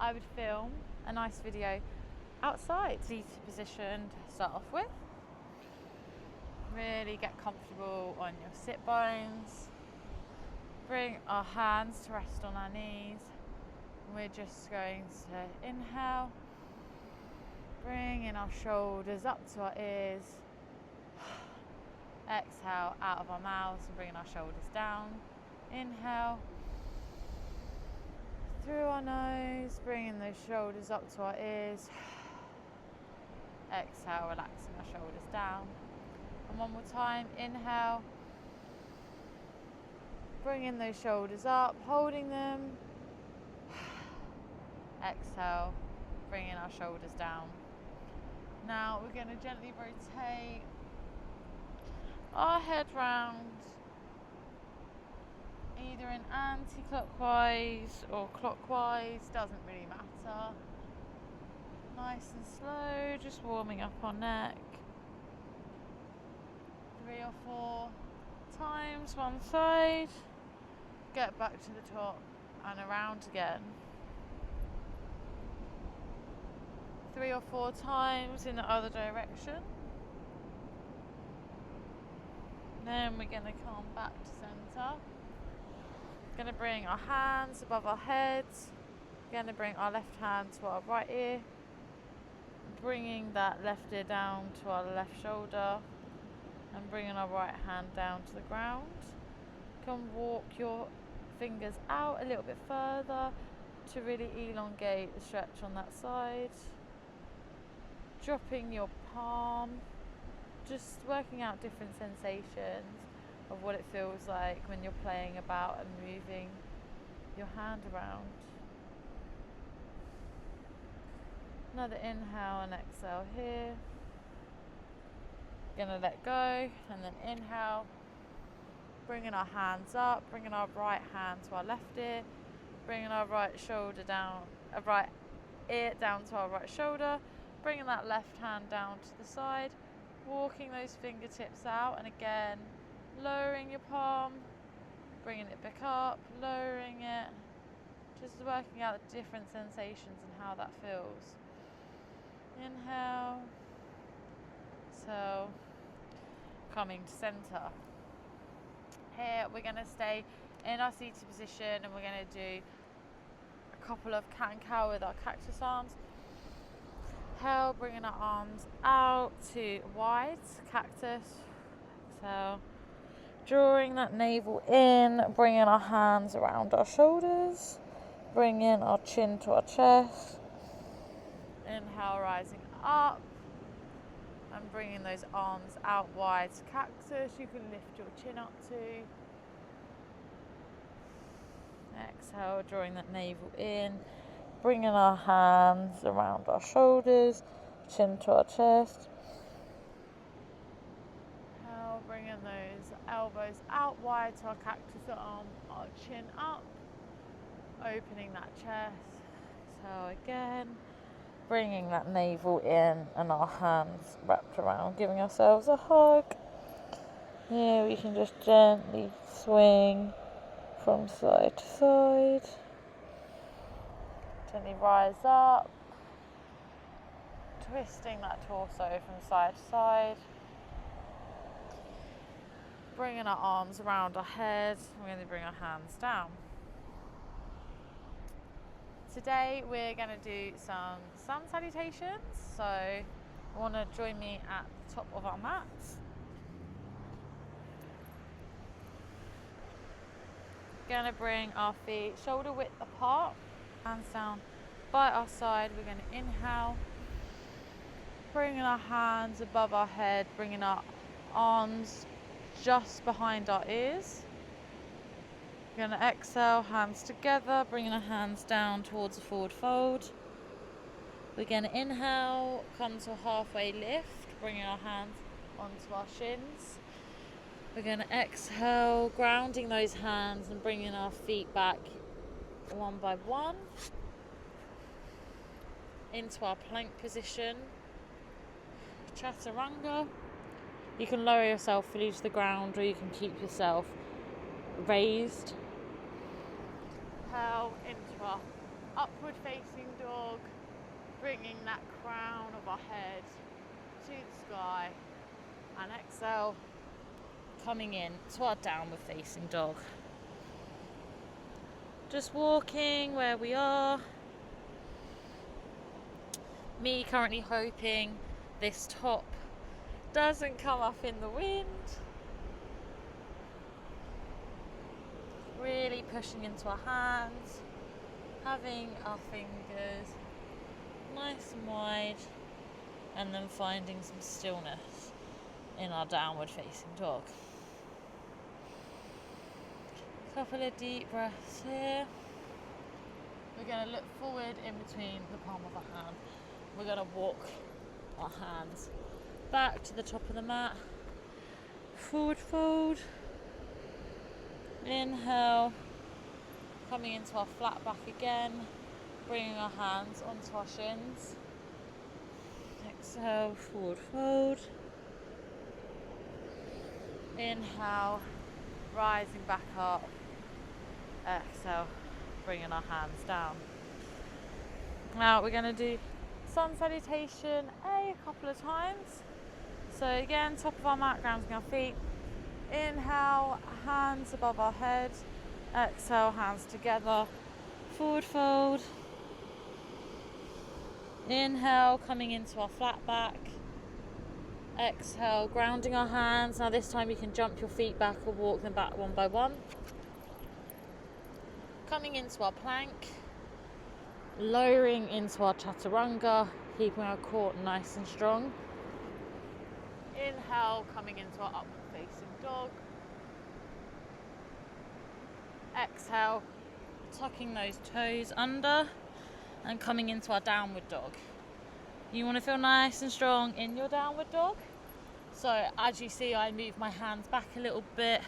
I would film a nice video outside. Seated position to start off with. Really get comfortable on your sit bones. Bring our hands to rest on our knees. We're just going to inhale, bringing our shoulders up to our ears. Exhale out of our mouths and bringing our shoulders down. Inhale through our nose, bringing those shoulders up to our ears. Exhale, relaxing our shoulders down. And one more time, inhale, bringing those shoulders up, holding them. Exhale, bringing our shoulders down. Now we're going to gently rotate our head round, either in anti-clockwise or clockwise, doesn't really matter. Nice and slow, just warming up our neck. 3 or 4 times one side, get back to the top and around again. 3 or 4 times in the other direction. Then we're going to come back to centre. Going to bring our hands above our heads. Going to bring our left hand to our right ear. Bringing that left ear down to our left shoulder. And bringing our right hand down to the ground. You can walk your fingers out a little bit further to really elongate the stretch on that side. Dropping your palm, just working out different sensations of what it feels like when you're playing about and moving your hand around. Another inhale and exhale here. Gonna let go and then inhale, bringing our hands up, bringing our right hand to our left ear, bringing our right shoulder down, right ear down to our right shoulder. Bringing that left hand down to the side, walking those fingertips out, and again, lowering your palm, bringing it back up, lowering it, just working out the different sensations and how that feels. Inhale, so coming to center. Here we're going to stay in our seated position and we're going to do a couple of cat and cow with our cactus arms. Exhale, bringing our arms out to wide, cactus. Exhale, drawing that navel in, bringing our hands around our shoulders, bringing our chin to our chest. Inhale, rising up and bringing those arms out wide to cactus. You can lift your chin up to. Exhale, drawing that navel in. Bringing our hands around our shoulders, chin to our chest. Now bringing those elbows out wide to our cactus arm, our chin up, opening that chest. So again, bringing that navel in and our hands wrapped around, giving ourselves a hug. Here we can just gently swing from side to side. Gently rise up, twisting that torso from side to side. Bringing our arms around our head, we're going to bring our hands down. Today we're going to do some sun salutations, so you want to join me at the top of our mats. Going to bring our feet shoulder width apart. Hands down by our side. We're going to inhale, bringing our hands above our head, bringing our arms just behind our ears. We're going to exhale, hands together, bringing our hands down towards a forward fold. We're going to inhale, come to a halfway lift, bringing our hands onto our shins. We're going to exhale, grounding those hands and bringing our feet back one by one into our plank position. Chaturanga. You can lower yourself fully to the ground or you can keep yourself raised. Inhale into our Upward facing dog, bringing that crown of our head to the sky, and exhale, coming in to our downward facing dog. Just walking where we are. Me currently hoping this top doesn't come up in the wind. Really pushing into our hands, having our fingers nice and wide, and then finding some stillness in our downward facing dog. A couple of deep breaths here. We're going to look forward in between the palm of our hand. We're going to walk our hands back to the top of the mat. Forward fold. Inhale. Coming into our flat back again. Bringing our hands onto our shins. Exhale, forward fold. Inhale, rising back up. Exhale, bringing our hands down. Now we're going to do sun salutation a couple of times. So again, top of our mat, grounding our feet. Inhale, hands above our head. Exhale, hands together. Forward fold. Inhale, coming into our flat back. Exhale, grounding our hands. Now this time you can jump your feet back or walk them back one by one. Coming into our plank. Lowering into our chaturanga, keeping our core nice and strong. Inhale, coming into our upward facing dog. Exhale, tucking those toes under and coming into our downward dog. You want to feel nice and strong in your downward dog. So as you see, I move my hands back a little bit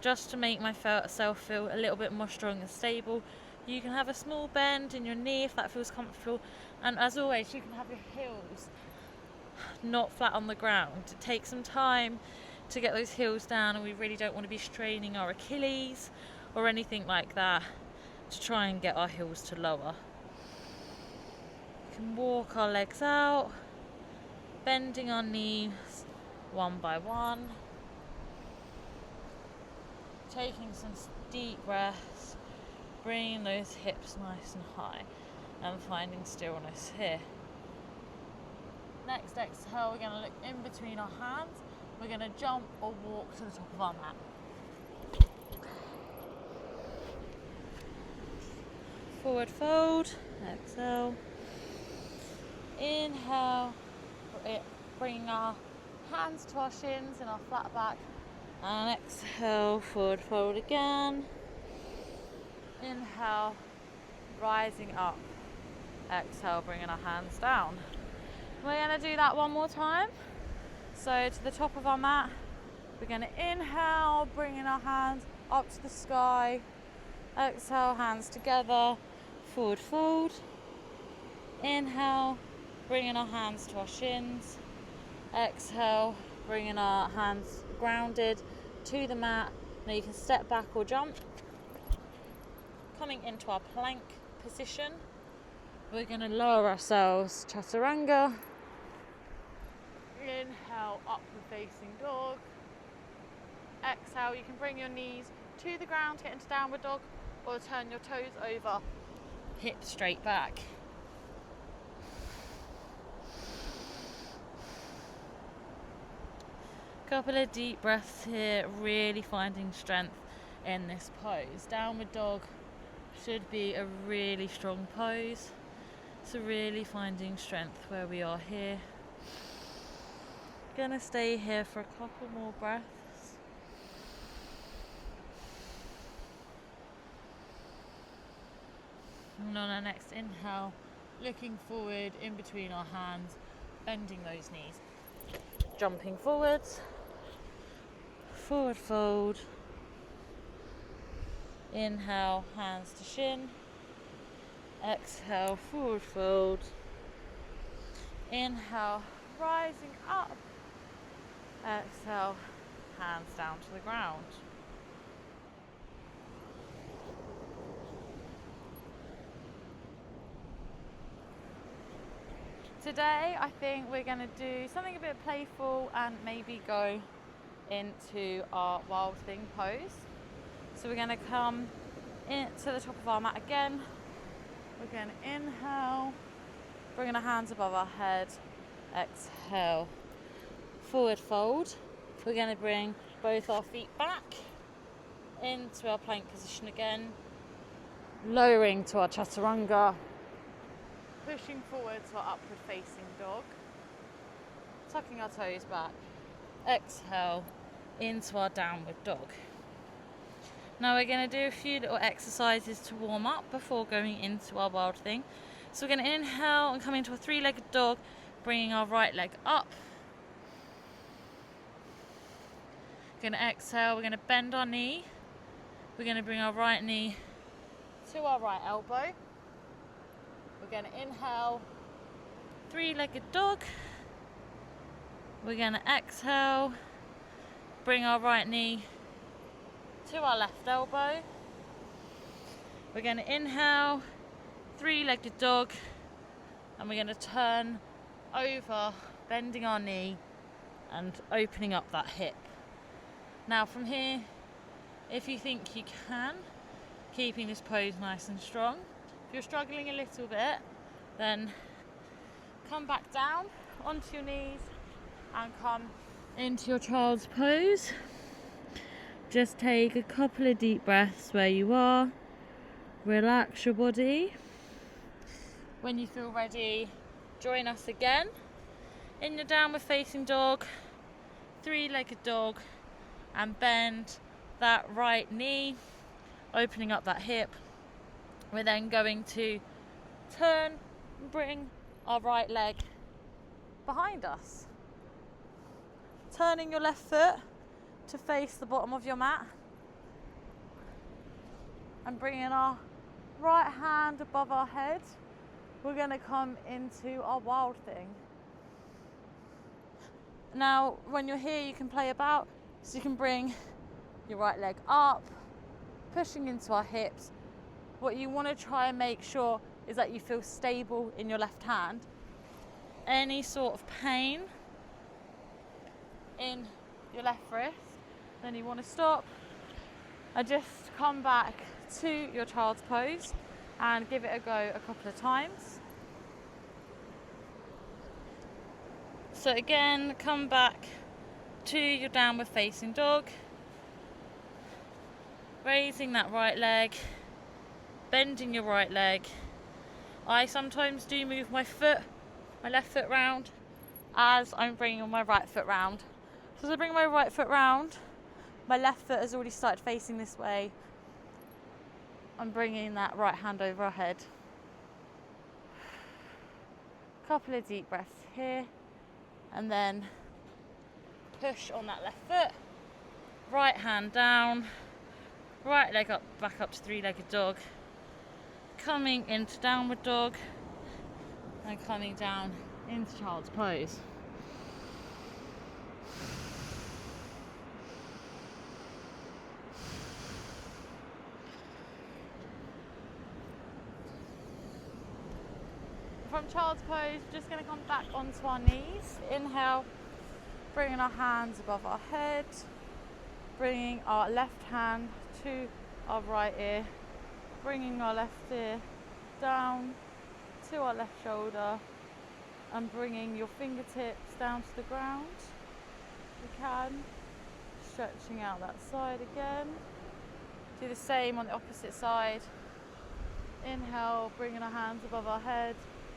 just to make myself feel a little bit more strong and stable. You can have a small bend in your knee if that feels comfortable, and as always you can have your heels not flat on the ground. It takes some time to get those heels down, and we really don't want to be straining our Achilles or anything like that to try and get our heels to lower. We can walk our legs out, bending our knees one by one, taking some deep breaths, bringing those hips nice and high and finding stillness here. Next exhale, we're going to look in between our hands. We're going to jump or walk to the top of our mat. Forward fold, exhale. Inhale, bringing our hands to our shins in our flat back. And exhale, forward fold again. Inhale, rising up. Exhale, bringing our hands down. We're going to do that one more time. So to the top of our mat, we're going to inhale, bringing our hands up to the sky. Exhale, hands together, forward fold. Inhale, bringing our hands to our shins. Exhale, bringing our hands grounded to the mat. Now you can step back or jump. Coming into our plank position, we're going to lower ourselves, chaturanga. Inhale, upward facing dog. Exhale, you can bring your knees to the ground to get into downward dog, or turn your toes over, hips straight back. Couple of deep breaths here, really finding strength in this pose. Downward dog should be a really strong pose, so really finding strength where we are here. Gonna stay here for a couple more breaths. And on our next inhale, looking forward in between our hands, bending those knees. Jumping forwards, forward fold. Inhale, hands to shin. Exhale, forward fold. Inhale, rising up. Exhale, hands down to the ground. Today I think we're going to do something a bit playful and maybe go into our wild thing pose. So we're going to come into the top of our mat again. We're going to inhale, bringing our hands above our head, exhale, forward fold. We're going to bring both our feet back into our plank position again, lowering to our chaturanga, pushing forward to our upward facing dog, tucking our toes back, exhale into our downward dog. Now we're going to do a few little exercises to warm up before going into our wild thing. So we're going to inhale and come into a three-legged dog, bringing our right leg up. We're going to exhale, we're going to bend our knee. We're going to bring our right knee to our right elbow. We're going to inhale, three-legged dog. We're going to exhale, bring our right knee to our left elbow. We're going to inhale, three-legged dog, and we're going to turn over, bending our knee and opening up that hip. Now from here, if you think you can, keeping this pose nice and strong. If you're struggling a little bit, then come back down onto your knees and come into your child's pose. Just take a couple of deep breaths where you are. Relax your body. When you feel ready, join us again in your downward facing dog, three-legged dog, and bend that right knee, opening up that hip. We're then going to turn and bring our right leg behind us. Turning your left foot to face the bottom of your mat and bringing our right hand above our head. We're going to come into our wild thing. Now when you're here you can play about, so you can bring your right leg up, pushing into our hips. What you want to try and make sure is that you feel stable in your left hand. Any sort of pain in your left wrist, then you want to stop and just come back to your child's pose and give it a go a couple of times. So again, come back to your downward facing dog, raising that right leg, bending your right leg. I sometimes do move my left foot round as I'm bringing my right foot round. So as I bring my right foot round, my left foot has already started facing this way. I'm bringing that right hand over our head. Couple of deep breaths here, and then push on that left foot, right hand down, right leg up, back up to three-legged dog, coming into downward dog and coming down into child's pose. From child's pose, just going to come back onto our knees. Inhale, bringing our hands above our head, bringing our left hand to our right ear, bringing our left ear down to our left shoulder, and bringing your fingertips down to the ground. You can, stretching out that side again. Do the same on the opposite side. Inhale, bringing our hands above our head,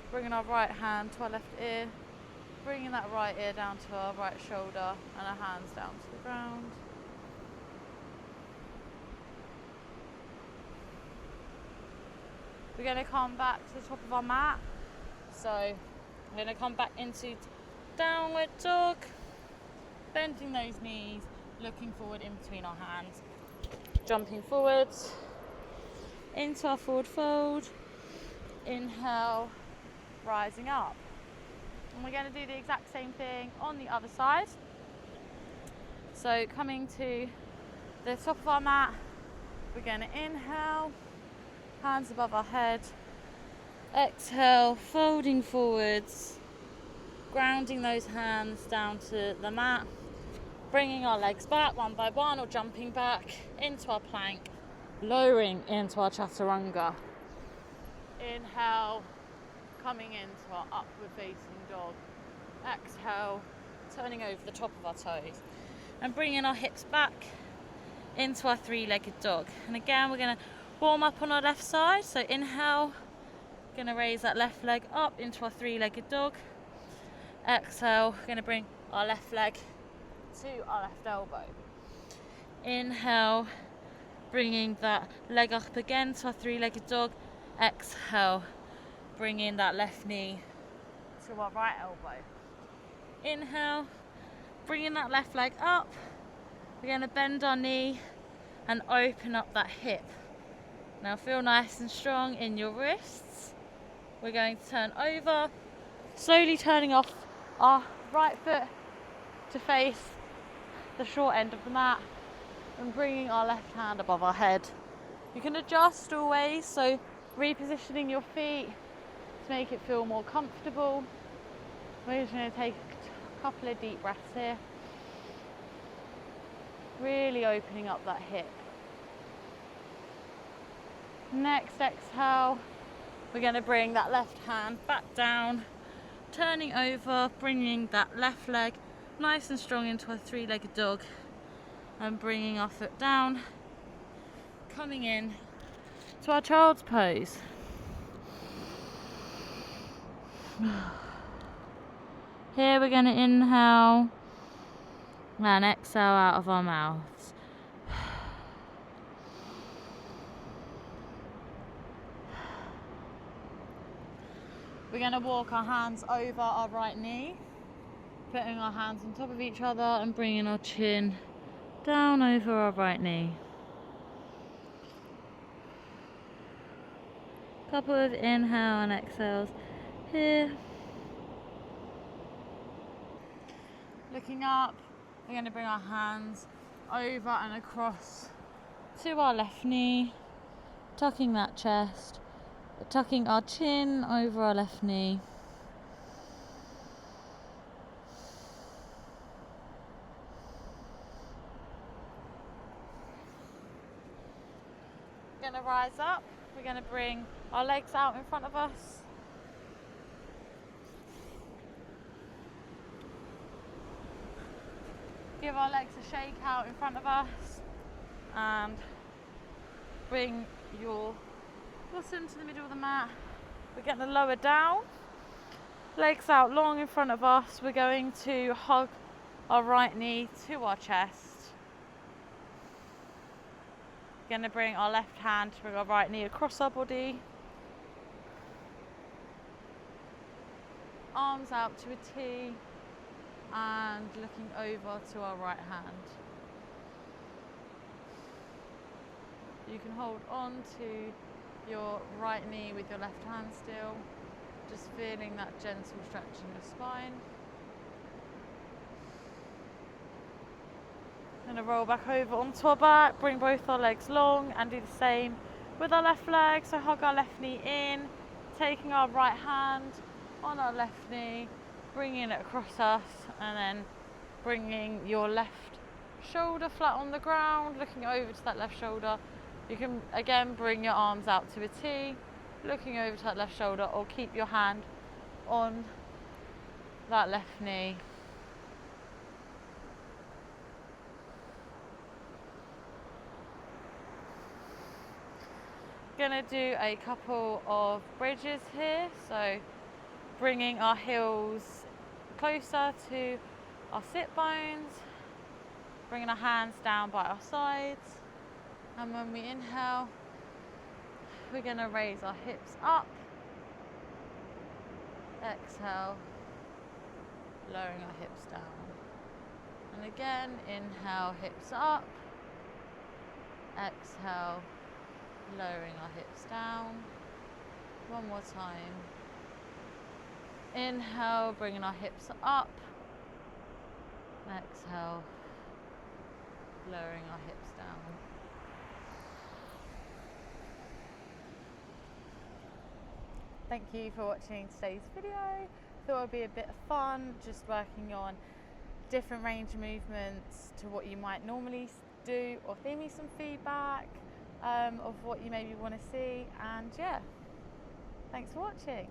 bringing our right hand to our left ear, bringing that right ear down to our right shoulder, and our hands down to the ground. We're going to come back to the top of our mat. So we're going to come back into downward dog, bending those knees, looking forward in between our hands, jumping forwards into our forward fold. Inhale, rising up. And we're going to do the exact same thing on the other side. So coming to the top of our mat, we're going to inhale, hands above our head, exhale, folding forwards, grounding those hands down to the mat, bringing our legs back one by one or jumping back into our plank, lowering into our chaturanga. Inhale, coming into our upward facing dog. Exhale, turning over the top of our toes and bringing our hips back into our three-legged dog. And again, we're going to warm up on our left side. So inhale, going to raise that left leg up into our three-legged dog. Exhale, going to bring our left leg to our left elbow. Inhale, bringing that leg up again to our three-legged dog. Exhale, bringing that left knee to our right elbow. Inhale, bringing that left leg up. We're going to bend our knee and open up that hip. Now feel nice and strong in your wrists. We're going to turn over, slowly turning off our right foot to face the short end of the mat and bringing our left hand above our head. You can adjust always, so repositioning your feet to make it feel more comfortable. We're just going to take a couple of deep breaths here, really opening up that hip. Next exhale, we're going to bring that left hand back down, turning over, bringing that left leg nice and strong into a three-legged dog and bringing our foot down, coming in to our child's pose. Here we're going to inhale and exhale out of our mouths. We're going to walk our hands over our right knee, putting our hands on top of each other and bringing our chin down over our right knee. Couple of inhale and exhales here. Looking up, we're going to bring our hands over and across to our left knee, tucking that chest, tucking our chin over our left knee. We're going to rise up, we're going to bring our legs out in front of us. Give our legs a shake out in front of us and bring your bottom to the middle of the mat. We're going to lower down, legs out long in front of us. We're going to hug our right knee to our chest. We're going to bring our left hand to bring our right knee across our body. Arms out to a T. And looking over to our right hand. You can hold on to your right knee with your left hand still, just feeling that gentle stretch in your spine. Going to roll back over onto our back, bring both our legs long and do the same with our left leg. So hug our left knee in, taking our right hand on our left knee, bringing it across us and then bringing your left shoulder flat on the ground, looking over to that left shoulder. You can again bring your arms out to a T, looking over to that left shoulder, or keep your hand on that left knee. Gonna do a couple of bridges here, so bringing our heels closer to our sit bones, bringing our hands down by our sides, and when we inhale, we're going to raise our hips up, exhale, lowering our hips down, and again, inhale, hips up, exhale, lowering our hips down, one more time. Inhale, bringing our hips up. Exhale, lowering our hips down. Thank you for watching today's video. thought it would be a bit of fun, just working on different range of movements to what you might normally do, or leave me some feedback of what you maybe want to see. And yeah, thanks for watching.